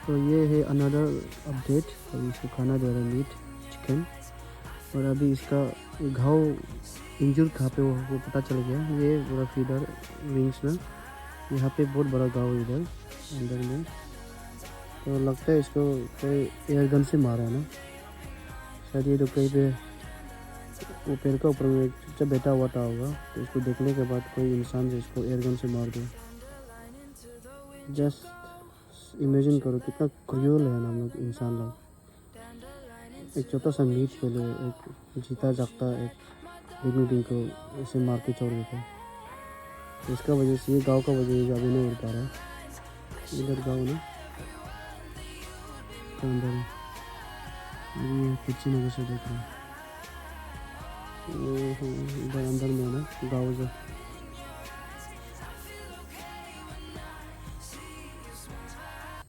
तो ये है अनदर अपडेट। अभी इसको खाना दे रहा है मीट चिकन। और अभी इसका घाव इंजुर कहाँ पे वो पता चल गया। ये पूरा फीडर विंग्स में यहाँ पे बहुत बड़ा घाव है इधर अंदर में। तो लगता है इसको कोई एयर गन से मारा है ना शायद। ये तो कहीं पे वो पेड़ का ऊपर में जब बैठा हुआ था होगा, तो इसको देखने के बाद कोई इंसान से इसको एयर गन से मार दिया। जस्ट इमेजिन करो कितना क्रूअल है ना हम लोग इंसान लोग। एक छोटा सा मीट के लिए एक जीता जागता एक लिविंग बीइंग को ऐसे मार के छोड़ देता है। तो इसका वजह से ये गाँव का वजह से अभी नहीं उड़ पा रहा है। इधर गाँव ना तो अंदर है। ये पीछे नजर से देख रहा है। इधर अंदर में है ना गाँव से।